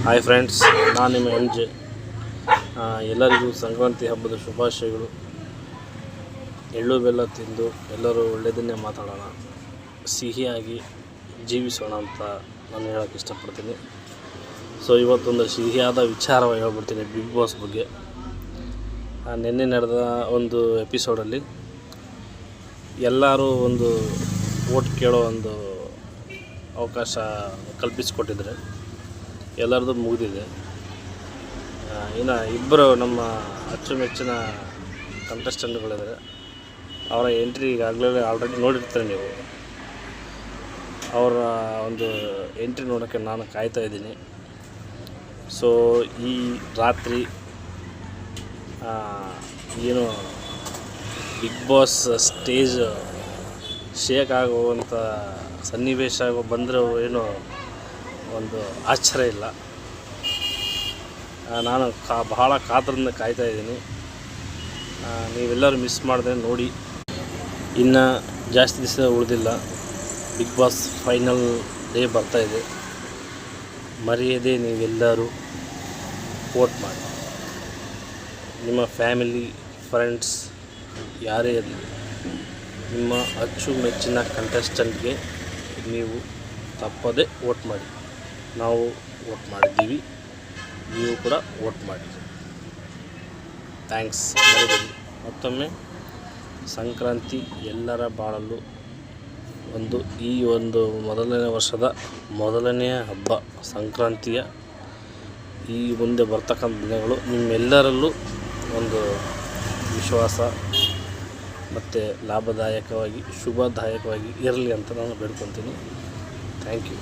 Hi friends, ನಾನು ನಿಮ್ಮ M J. ಎಲ್ಲರಿಗೂ ಸಂಕ್ರಾಂತಿ ಹಬ್ಬದ ಶುಭಾಶಯಗಳು. ಎಳ್ಳು ಬೆಲ್ಲ ತಿಂದು ಎಲ್ಲರೂ ಒಳ್ಳೆಯದನ್ನೇ ಮಾತಾಡೋಣ, ಸಿಹಿಯಾಗಿ ಜೀವಿಸೋಣ ಅಂತ ನಾನು ಹೇಳೋಕ್ಕೆ ಇಷ್ಟಪಡ್ತೀನಿ. ಸೊ ಇವತ್ತೊಂದು ಸಿಹಿಯಾದ ವಿಚಾರ ಹೇಳ್ಬಿಡ್ತೀನಿ ಬಿಗ್ ಬಾಸ್ ಬಗ್ಗೆ. ನಿನ್ನೆ ನಡೆದ ಒಂದು ಎಪಿಸೋಡಲ್ಲಿ ಎಲ್ಲರೂ ಒಂದು ವೋಟ್ ಕೇಳೋ ಒಂದು ಅವಕಾಶ ಕಲ್ಪಿಸಿಕೊಟ್ಟಿದ್ದಾರೆ. ಎಲ್ಲರದ್ದು ಮುಗಿದಿದೆ. ಇನ್ನು ಇಬ್ಬರು ನಮ್ಮ ಅಚ್ಚುಮೆಚ್ಚಿನ ಕಂಟೆಸ್ಟೆಂಟ್ಗಳಿದ್ದಾರೆ. ಅವರ ಎಂಟ್ರಿ ಈಗಾಗಲೇ ಆಲ್ರೆಡಿ ನೋಡಿರ್ತಾರೆ ನೀವು. ಅವರ ಒಂದು ಎಂಟ್ರಿ ನೋಡೋಕ್ಕೆ ನಾನು ಕಾಯ್ತಾ ಇದ್ದೀನಿ. ಸೊ ಈ ರಾತ್ರಿ ಏನು ಬಿಗ್ ಬಾಸ್ ಸ್ಟೇಜ್ ಶೇಕ್ ಆಗುವಂಥ ಸನ್ನಿವೇಶ ಬಂದರೆ ಏನೋ ಒಂದು ಆಶ್ಚರ್ಯ ಇಲ್ಲ. ನಾನು ಬಹಳ ಕಾತರದಿಂದ ಕಾಯ್ತಾ ಇದ್ದೀನಿ. ನೀವೆಲ್ಲರೂ ಮಿಸ್ ಮಾಡಿದ್ರೆ ನೋಡಿ. ಇನ್ನು ಜಾಸ್ತಿ ದಿವಸ ಉಳಿದಿಲ್ಲ. ಬಿಗ್ ಬಾಸ್ ಫೈನಲ್ ಡೇ ಬರ್ತಾಯಿದೆ. ಮರೆಯದೆ ನೀವೆಲ್ಲರೂ ವೋಟ್ ಮಾಡಿ. ನಿಮ್ಮ ಫ್ಯಾಮಿಲಿ, ಫ್ರೆಂಡ್ಸ್ ಯಾರೇ ಇರಲಿ, ನಿಮ್ಮ ಅಚ್ಚುಮೆಚ್ಚಿನ ಕಂಟೆಸ್ಟೆಂಟ್ಗೆ ನೀವು ತಪ್ಪದೇ ವೋಟ್ ಮಾಡಿ. ನಾವು ವೋಟ್ ಮಾಡಿದ್ದೀವಿ, ನೀವು ಕೂಡ ವೋಟ್ ಮಾಡಿ. ಥ್ಯಾಂಕ್ಸ್. ಮತ್ತೊಮ್ಮೆ ಸಂಕ್ರಾಂತಿ ಎಲ್ಲರ ಬಾಳಲು ಈ ಒಂದು ಮೊದಲನೇ ವರ್ಷದ ಮೊದಲನೆಯ ಹಬ್ಬ ಸಂಕ್ರಾಂತಿಯ ಈ ಮುಂದೆ ಬರ್ತಕ್ಕಂಥ ದಿನಗಳು ನಿಮ್ಮೆಲ್ಲರಲ್ಲೂ ಒಂದು ವಿಶ್ವಾಸ ಮತ್ತು ಲಾಭದಾಯಕವಾಗಿ ಶುಭದಾಯಕವಾಗಿ ಇರಲಿ ಅಂತ ನಾನು ಬೇಡ್ಕೊತೀನಿ. Thank you.